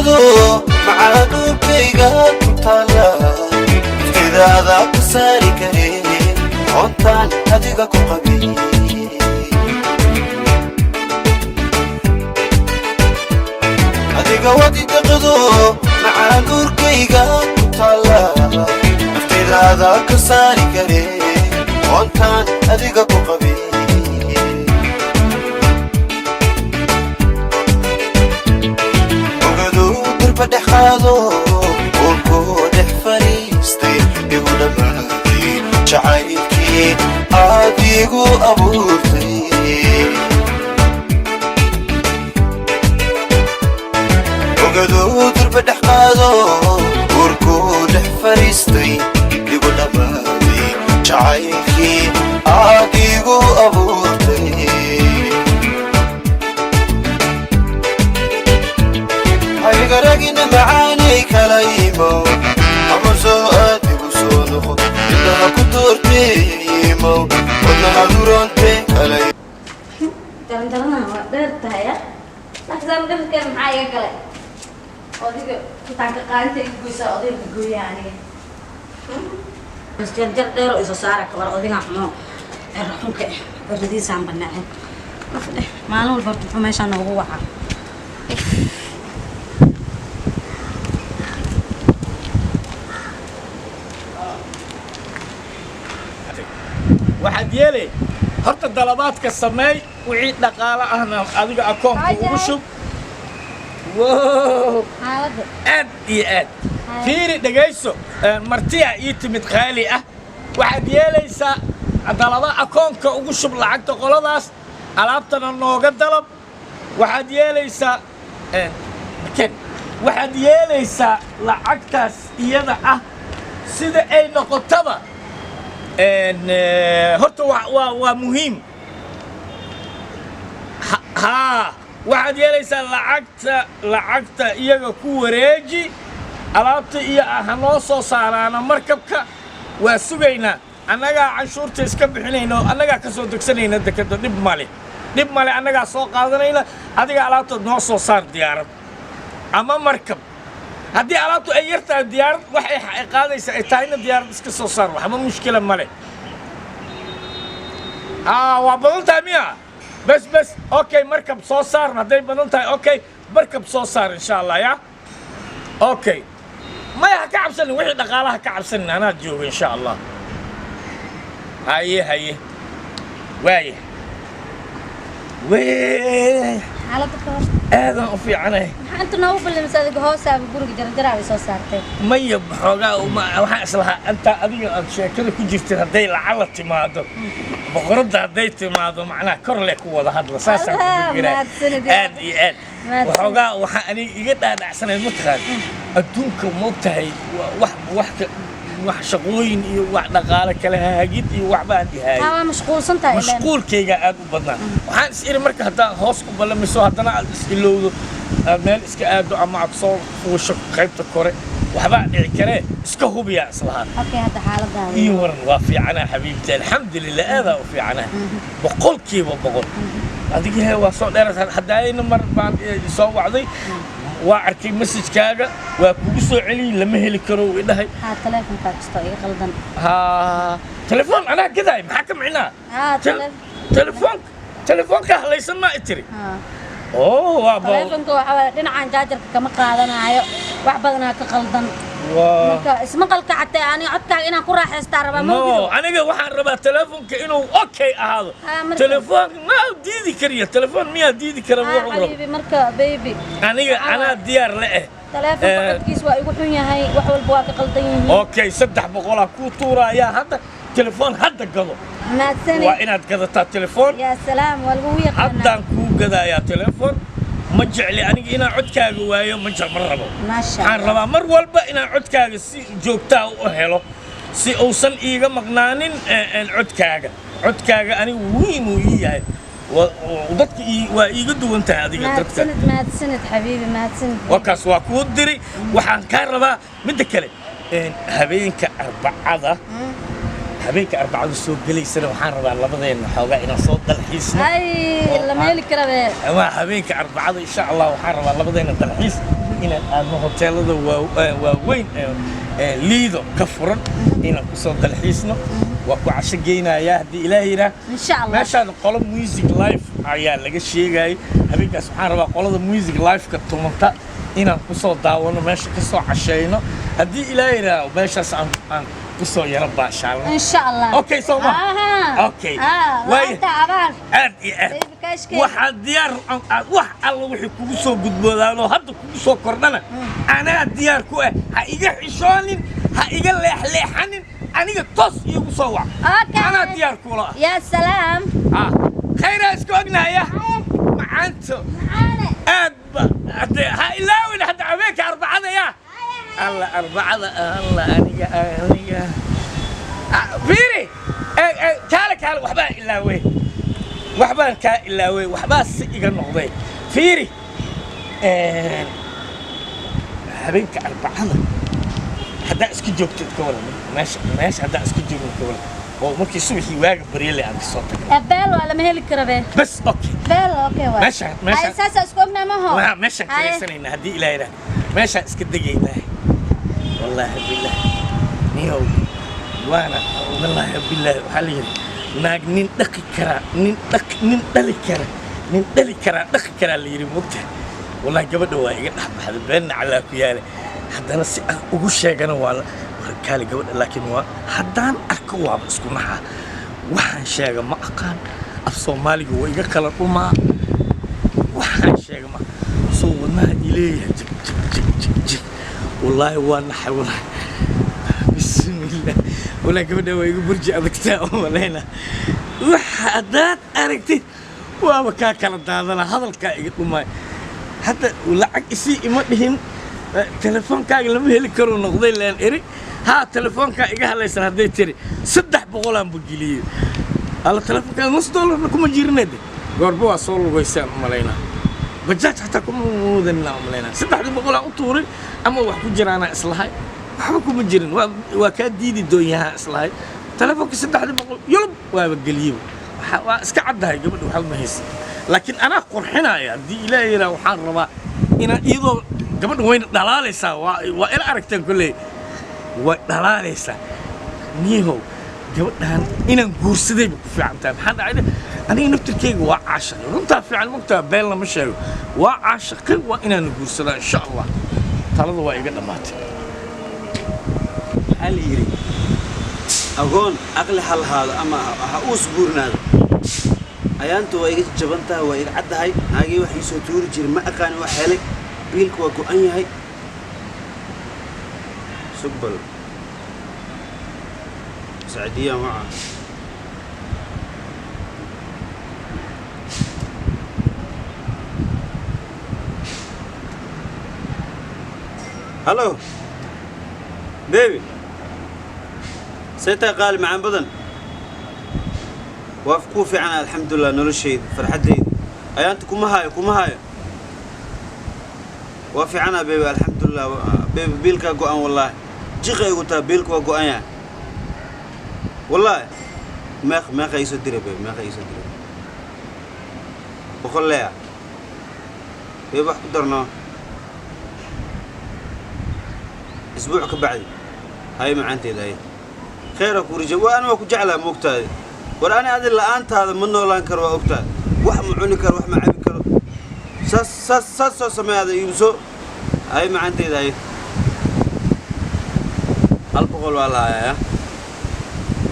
دقدو معادو بيغا كتالا إذا ذاك ساري كريم هونتان هديغا كوكبي هديغا ودي دقدو معادو بيغا كتالا إذا ذاك ساري كريم هونتان هديغا كوكبي بدحاضو وكودح فريستي يقول مهدي شعيكي عاديقو أبوتي وقدو بدحاضو وكودح فريستي يقول مهدي شعيكي عاديقو أبوتي قرقنا معاني كلايمو عمر سوءاتي وسونخو إنها كتورتيمو ودنا دورانتي كلايمو جرنا ودرتها يا لازم نفكر معايا كلاي وديك كنت قانتي جوسا وديك جو يعني بس جرجر ديرو إذا صارك ورا وديك عمو الرحمك الرديس عم بناعه ما نقول برضو فماش أنا وهو واحد يلي هرت الضلبات كالسماي وعيد دقالة أهنا أذيك أكون وشوف واو أد يأد فيري دقيسو مرتيع يتمت خالي واحد يلي سا الضلبات أكون كوشوف لعقت قلاداس ألعبتنا النوغة الضلب واحد يلي سا كن واحد يلي سا لعقتاس يدا سيدا أي نقطة هرت ومهم ها واحد يليس لعقت إيجا كوريجي ألعبت إيجا هنوصو صارانا مركبك وسوغينا أناقا عشورتي اسكبحينينو أناقا كسو دكسانينا دكتو نب مالي أناقا سو قادنينا أديقا ألعبت نوصو صار ديارة أما مركب هدي علامته أيرتها الديار وحي قاعدة يسألتين الديار بس كسر صار وحما مشكلة مالي وبدلتها مياه بس أوكي مركب صار هدي بدلتها أوكي مركب صار إن شاء الله يا أوكي ما يحكي سنة وحي دقالها كعب سنة أنا جوه إن شاء الله هاي واي على دكتور هذا في عنه أنت نوب اللي مساعدك هو ساب يقولك جرجر على صوص صارته ما يبحرقا وما وحصلها أنت أبي شكلك كجفت هدي لعلة تماده بقرد هدي تماده معناه كرلك هو هذا الأساس آد وحرقا وحني يقدر أحسن المتخذ الدنك ومبتهي wax shaqooyin iyo wax dhaqaale kale hagid iyo waxba aan dihay mashquul santaa mashquulkayga aad u badnaa waxaan is iri marka hadda hoos ku balamiso haddana aad is ilowdo meel iska aado ama aad soo fuusho qaybta kore waxba dhici kare iska hubiya islaha okay hadda xaaladaada iyo waran waa fiicana xabiibti alxamdulillah aada u fiicana boqolkiiba boqol adiga waa soo dheeraad hadda ayna mar baan soo wacday وأركي مسج كاجا وكوسو علي لما هلي كرو إلهي تلفون كاكستو غلطان تلفون أنا كذا محكم عنا تلفون كهلا يسمى إتري أوه وابا تلفون كوا حوالينا عن جاجر كما قالنا عيو وعبدنا كغلطان اسمه قلك حتى يعني عدك إنا كورا حستعرب مو أنا واحد ربع تلفون كإنه أوكي هذا تلفون ما ديدي كريه تلفون مية ديدي كريه حبيبي مركب بيبي أنا ديار له تلفون كيس ويقولون يا هاي وحول بواك قلطين أوكي صدق بقولها كوتورا يا هذا تلفون هذا قلو ما تسني وإنا تقدر التلفون يا سلام والقوية هذا كو قدا يا تلفون مجعلي أنا إنا عدكاغ وايو مجع مرة ما شاء الله حان ربا مر والبا إنا عدكاغ سي جوكتا وهلو سي أوصل إيغا مقنانين عدكاغ أنا وين وياي ودك وإيغا دوانتا هذه ما تسند حبيبي ما تسند وكاس واكود دري وحان كان ربا مدكالي هبينك أربعة habeenka arbacada soo gelaysana waxaan rabaa labadeena xoogaa inaan soo dalxiisno ay lama heli karabe ama habeenka arbacada insha Allah waxaan rabaa labadeena dalxiis inaan aadno hoteelada waaweyn liido ka furan inaan ku soo dalxiisno waa ku casho geynayaa haddii ilaahay yidhaah insha Allah meeshaan qolo music live ayaa laga sheegayay habeenkaas waxaan rabaa qolada music live-ka tumanta inaan ku soo daawano meesha ka soo cashayno haddii ilaahay yidhaah meeshaas aan kusoo yara baashaalno insha Allah okay so ma okay way aad iyo aad waxaa diyaar wax alla wixii kugu soo gudboodaanoo hadda kugu soo kordhana anaa diyaar ku ah ha iga xishoonin ha iga leexleexanin aniga toos iigu soo wac anaa diyaar kula ya salaam khayraa isku ognaya macaanto aad ba ha ilaawin hadda habeenka arbacada yaa alla arbacada alla aniga fiiri kaale waxbaan kaa ilaawey waxbaa si iga noqday fiiri habeenka arbacada haddaa iska joogtid ka waran meesha haddaa iska joogin ka waran oo markii subaxii waaga baryale aan kasoo tagnay beel waa lama heli karabe bas okay beel okay waa meeshaan saasa isku ognaa ma ho meeshaan kaleysanaynaa haddii ilaahay yidhaah meeshaan iska degaynaa wallaahi bilaahi niyow وانا والله بالله وحاليا ناق نين دقي كرا نين دلي كرا دقي كرا اللي يري مقتل والله قبل waa iga dhaxbaxday been ala ku yaale hadana si aan ugu sheegana waa kale gabadha laakiin waa hadaan arko waa isku naxa waxaan sheega ma aqaan af Soomaaliga waa iga kala dhumaa waxaan sheega ma soo wadnaha ileeyahay jig wallahi waa naxay wallahi bismillah ولا قبل ما يقول برجع ذكتها ولا وحدات أركتي وابكا كلا دادنا هذا الكائن ما حتى ولعك إسي إمدهم تلفون كاغ لما هلكرو نقضي لين إري ها تلفون كاغ هلا يصير هدي تري صدح بقولان بقليل على تلفون كاغ نص دولار نكون مجيرنا دي قربوا صول ويسان مالينا بجاج حتى كم مودنا مالينا صدح بقولان أطوري أما واحد جرانا إصلاحي waxba kuma jirin waa ka diidi doonyaha islaay telefoonka 300 yulub waa galiyo waa iska cadahay gabadhu waxa ma haysan laakiin ana qurxinaya hadii ilaahay ila waxaan rabaa ina iyadoo gabadhu weyn dhalaalaysaa waa ila aragteen kulay way dhalaalaysaa niyow gabadhan inaan guursaday ku fiicantaa maxaa dhacay aniga naftirkeyga waa caashaq runta fiican mugtaa beel lama sheego waa caashaq waa inaan guursadaa insha Allah talada waa iga dhamaatay اليري أقول أقل حل هذا أما هؤوس بورنا أيانتو ويجي جبنتها ويجي عد هاي هاي وحي سطور جير ما أكان وحالك بيلك وكو أني هاي سبل سعدية معه هلو بيبي سيتا قال مع بدن وافقوا في عنا الحمد لله نور الشهيد فرحت لي أيانتكم هاي وافي عنا بيبي الحمد لله بيبي بيلك قوان والله جيخ يقولها بيلك وقوان يعني والله ما خيسو ديري بيبي ما خيسو ديري وخل ليها بيبي قدرنا أسبوعك بعد هاي معنتي ذاي خيرك ورجع وأنا وأكو جعلها مقتاد وأنا هذا اللي أنت هذا منه لان كروا أقتاد واحد معوني كروا واحد معبي كروا ساس سمي هذا يمسو هاي معنتي ذاي البقول ولا يا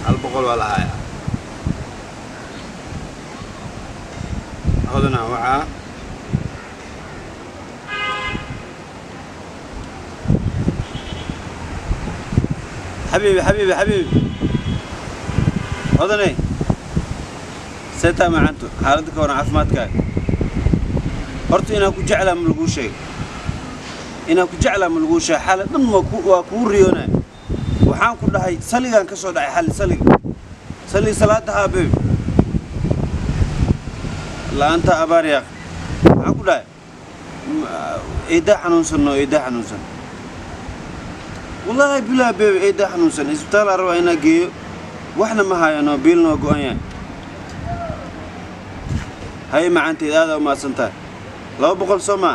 البقول ولا يا هذنا معاه حبيبي هذا سيتا ما عنده حالتك ورا عفماتك horta inaan ku jeclaa ma lagu sheeg xaalad dhan waa ku riyoona waxaan ku dhahay saligan ka soo dhacay sali salaada habeeb laanta abaariya waxaan ku dhahay eeda xanuunsan wallahi bilaa beeb eeda xanuunsan isbitaal arwa ina geeyo waxna ma hayano biilna waa go'an yahay hay macaanteed aad u maadsantahay 200 soo ma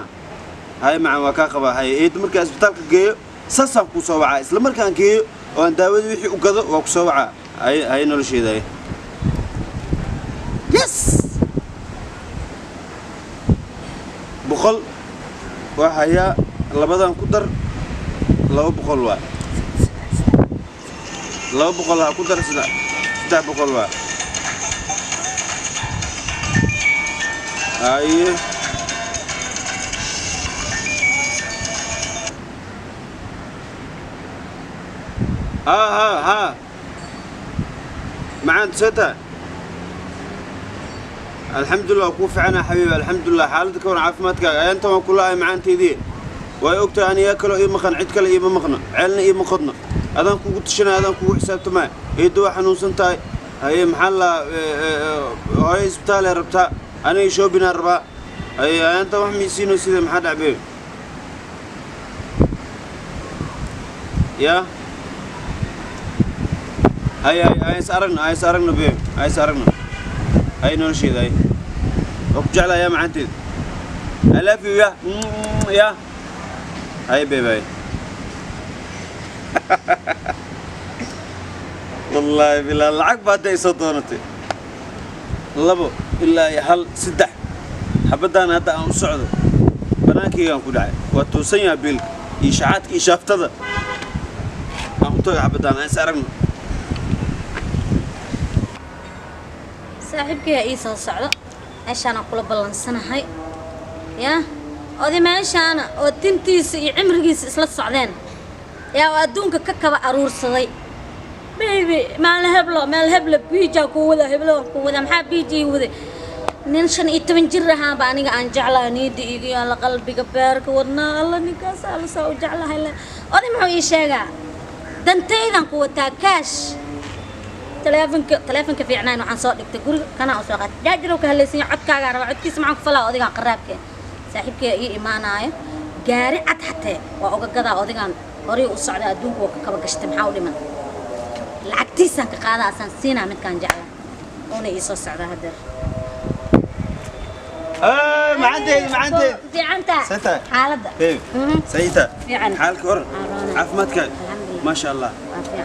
hay macaan waa ka qabaa hay eed markaa isbitaalka geeyo sasaan ku soo wacaa isla markaan geeyo oo aan daawada wixii u gado waa ku soo wacaa hay nolosheeday yes boqol waa hayaa labadan ku dar 200 waa 200 ha ku dar 300 waa aye ها معاند ستا الحمد لله وكوف عنا حبيبي الحمد لله حالتك كون عافمتك انت ما كلها معانتي دي واي اوغتا ان ياكلوا اي مخن عيد كله اي مخنا علنا اي مخدنا ادان كوغو تشنا ادان كوغو حسابته ما اي دو حنونسنتاي هي محل هاي اسبتال ربطا انا شو بنا ربا اي انت وهم يسينو سيده محد عبيب يا هاي سارقنا بيه هاي سارقنا هاي نرشيد هاي وكجعلها يا معنتي I love you يا هاي بيه هاي والله بالله العقب هذا يصدونتي لبو إلا يحل سدح حبدان هذا أنا صعده بناكي يوم كل عام وتوصينا بيل إشاعاتك إشافت هذا أنا توي حبدان هاي سارقنا صاحبك يا إيسا صعدة عشان أقول بلانسنا هاي يا أودي ما عشان وتنتيس عمرجيس إسلا صعدين يا وأدونك ككبا أرور صدي بيبي ما الهبلة بيجا كوذا هبلة كوذا محب بيجي وذا ننشن يتمنجرها بانيga aan jeclaa niidi iyo la qalbiga beerka wadna alla ninkaas alla soo jeclahay la oday muxuu ii sheegaa dantaydan ku wataa kaash telefonka fiicnaan waxaan soo dhigtay guriga kana oo soo qaad jaajiro ka halaysan codkaaga raba codkiisa maxaan ku falaa odiga qaraabkeen saaxiibkay ii imaanayo gaari cad xatee waa uga gadaa odigan horay u socda adduunka oo ka kaba gashtay maxaa u dhiman lacagtiisan ka qaada asan siinaa midkaan jeclaa oona ii soo socda hadeer معانتي في عنتا ستا حالده سيتا في عنتا حالك ورن عافمتك ما شاء الله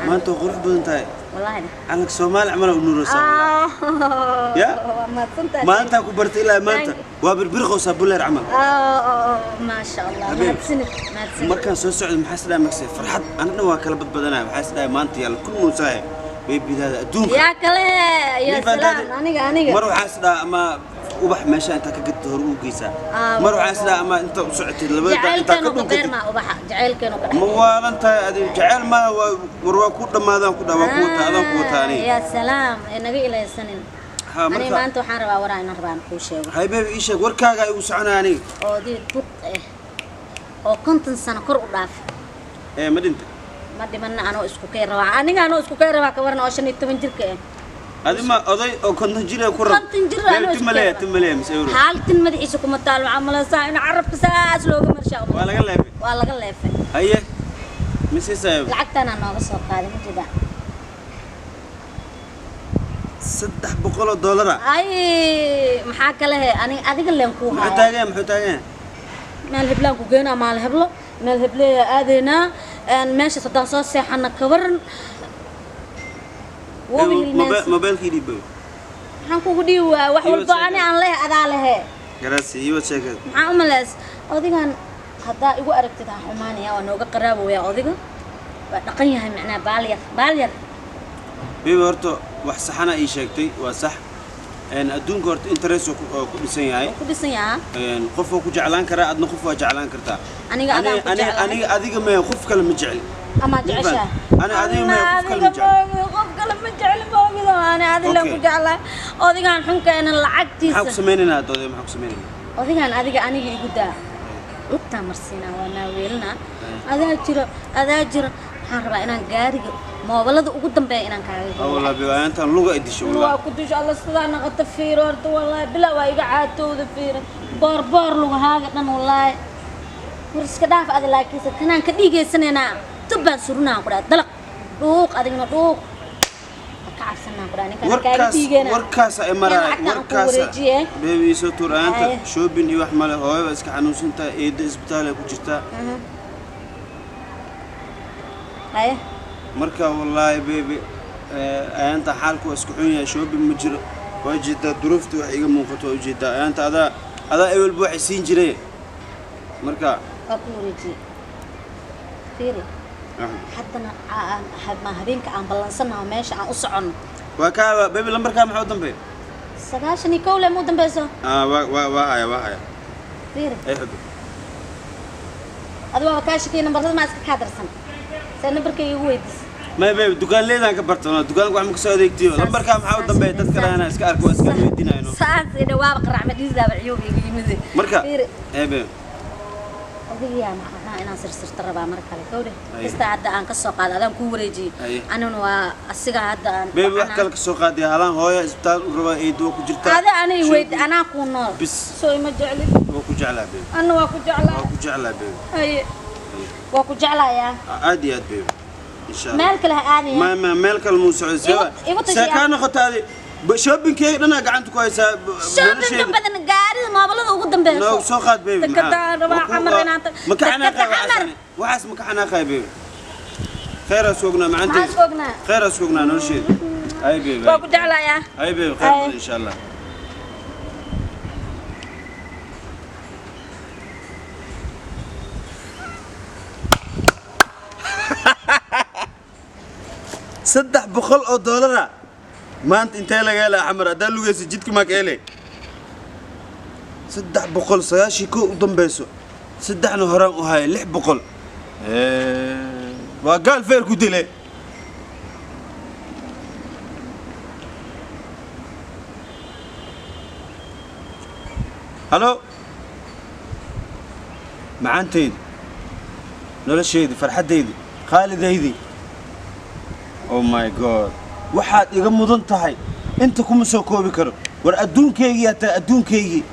ما انت قروح بدنتاي والله عنك سومال عمل ونور يا ما انت كبرت الى ما انت وبربرخ وسابولر عمل ما شاء الله ما تسند مركان سو سعود محاسدا مكسي فرحت انا waa kala badbadana محاسدا maanta yal kullu saay بيبيدا adduunka يا كله يا سلام aniga mar waxaasda ama ubax meesha inta ka gad hor u geysa mar waxaasda ama inta u socotay labada inta ka dhunka ma ubaxa jaceelkeenu ka ma waalanta adii jaceel ma war ku dhamaadaan ku dhawa ku taadan ku taani يا سلام inaga ilaysanin ani maanta waxaan rabaa waraa inaan rabaan ku sheego hay beeb ii sheeg warkaaga ay u soconaani oo dii bud oo konton sano kor u dhaaf ma dhinta ما دمنا أنا أسكوكي روا أنا أسكوكي روا كورنا عشان يتمنجر كه هذا ما أضي أو كنت نجري كورة كنت نجري أنا تمليه مسؤول حال تنمدي إيشكم التالو عمل ساعة أنا عرب كساس لوج مرشاو ولا قال لافي ولا قال لافي هيا مسي سايب لعقت أنا ناقص قادم كذا صدح $100 أي محاك له أنا أديك اللي نكوها محتاجين ما الهبلان كوجينا ما الهبلة ما الهبلة أذينا ماشي صدق صوص حنا كبرن موبايل كيدي بو حنكو دي وحول ضعني عن له أذا له جراسي يو تشيك عملس أوديكان هذا يقول أركتها حماني يا ونوجا قرابة ويا أوديكا دقنيها معنا بالير بيورتو وحصحنا أي شيء وصح إن أدون كورت إنترست كل سنة إن خفوا كجعلان كرا أدنى خفوا جعلان كرتا أنا أديك ما يخف كلام جعل أما جعشة أنا أديك ما يخف كلام جعل خف كلام جعل ما كذا أنا أديك لو كجعلان أديك عن حنك أنا العكتيس حق سميننا هذا ما حق سميننا أديك أنا يقدا لقطة مرسينا وانا ويلنا أذا جرى حرب أنا قاري ما ولد وقدم بين أنا كاري والله بيا أنت اللغة إديش والله كنتش الله صدقنا قتفير ورد والله بلا وايق عاتو ذفير بار لغة هذا والله ورس كداف هذا لاكيس كنا كديجي سننا تبى سرنا قرا دلق دوق أدينا دوق كعش faraxsanaan ku dhahay ninkan kaaga diigana warkaas ay maray warkaas baby soo turaanta shopping iyo wax male hooyo iska xanuunsantaa eedo isbitaal ku jirta ay marka wallahi baby ayanta xaalku isku xun yahay shopping ma jiro wajida duruuftu wax iga muuqato ujeeda ayanta ada awal buu xisiin jiray marka aku wareeji fiiri haddana ma habeenka aan ballansanahay meesha aan u socono waa ka baby lambarka maxaa u dambeeyay 91 le mu dambeeyso waa haya fiiri ay xubbi adoo ka shaqeynaa nambarada ma iska kadarsan say nambarkayga ugu weydiis ما بيبي دكان لينا كبرتنا دكان واحد مكسر ذيك تيو لما بركة محاول دم بيت تذكر أنا إسكار كويس كم يدينا إنه ساعات إذا وابق رعمة ديزا بعيوبي يجي مركا إيه بيبي أودي يا أنا سر ترى مركا لكوده استعد أن كسوق هذا أنا كوريجي أنا نوا السجع هذا بيبي وحكي لك السوق هذا هلان هويا إسبتال وروا إيدو كجرتا هذا أنا يويد أنا أكون نار بس سوي مجعلي وكجعلها بيبي أنا وكجعلها بيبي أي وكجعلها يا عادي يا بيبي إن شاء الله مالك لها آنية ما مالك الموسوعة سوا سكان أخذ هذه شوبين كي أنا قعدت كويسة شوبين كم بدنا قاري ما بلده وقدم بينه نو سوقات بيبي تكتر ربع عمرنا مكحنا خاي وحس مكحنا خاي بيبي خير سوقنا ما عندي خير سوقنا نرشيد أي بيبي وكجعلها يا أي بيبي خير إن شاء الله صدح بخل أو دولار ما أنت لقى لا حمر ده لو جيتك ما كيله صدح بخل صياشي كو ضم بيسو صدح نهران وهاي لح بخل وقال فير كوديله هلو معانتيد نولا شيدي فرحة ديدي خالد ديدي Oh my god waxaad iga mudan tahay inta kuma soo koobi karo war adduunkeygii ata adduunkeygii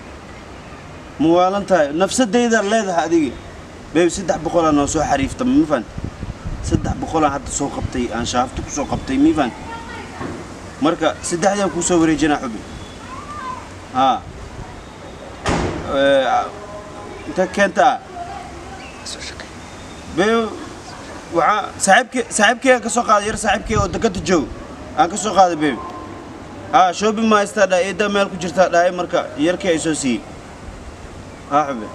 muwaalan tahay nafsadeyda leedahay adigi beeb 300 aan soo xariifta ma fan 300 hadda soo qabtay aan shaafto ku soo qabtay ma fan marka 3 ku soo wareejina xubi ha inta kenta soo shaqay beeb صاحبك كسو قاد ير صاحبك oo dagada joog aan ka soo qaaday beeb shopping ma istada eeda meel ku jirta dhaay marka yarkii ay soo sii xubbe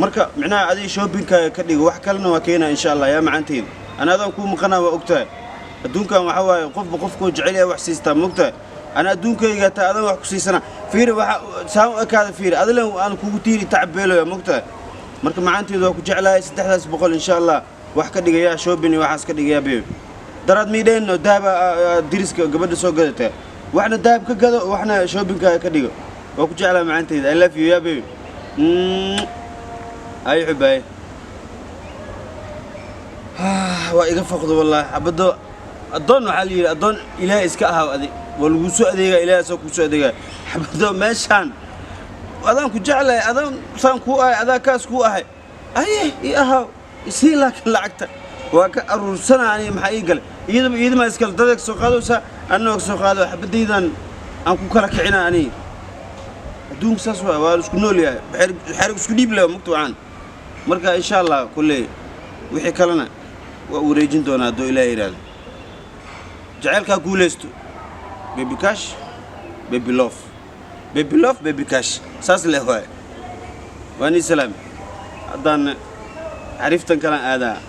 marka macnaha adii shopping ka dhigo wax kalena waa keenaa insha Allah yaa macanteed ana adan ku maqana waa ogtahay adduunkan waxa waaye qofku jecel yahay wax siista mogtahay ana adduunkayga ta adan wax ku siisana fiir waxa saan u kaada fiir adilan aan kugu tiiri tacbeelo mogtahay marka macanteed waa ku jeclahay 300 insha Allah wax ka dhigaya shopping waxaas ka dhigaya beeb darad miideen daaba diriska gabadha soo gadatay waxna daab ka gado waxna shopping ka dhigo waa ku jeclaa macaanteeda I love you ya beeb ay xubay waa iga faqdo wallahi abado adoon waxa la yiri adoon ilaahay iska ahaa adi wal ugu soo adeega ilaahay soo ku soo adeega abado meeshan adan ku jeclaa adan san ku ay adaa kaas ku ahay ay ahaa isii laakiin lacagta waa ka aruursanaani maxay ii gal iyada ma iskal dadka soo qaadaysa anoo soo qaado xabadaydan aan ku kala kicina ani adduunka saas waa isku nool yahay xarig isku dhiib leh mugtoocan marka insha Allah kullee wixii kalena waa wareejin doonaa doo ilaahay yiraahdo jaceelka guuleysto baby cash baby love baby cash saas leh waay wani salaam hadan عرفت كلام هذا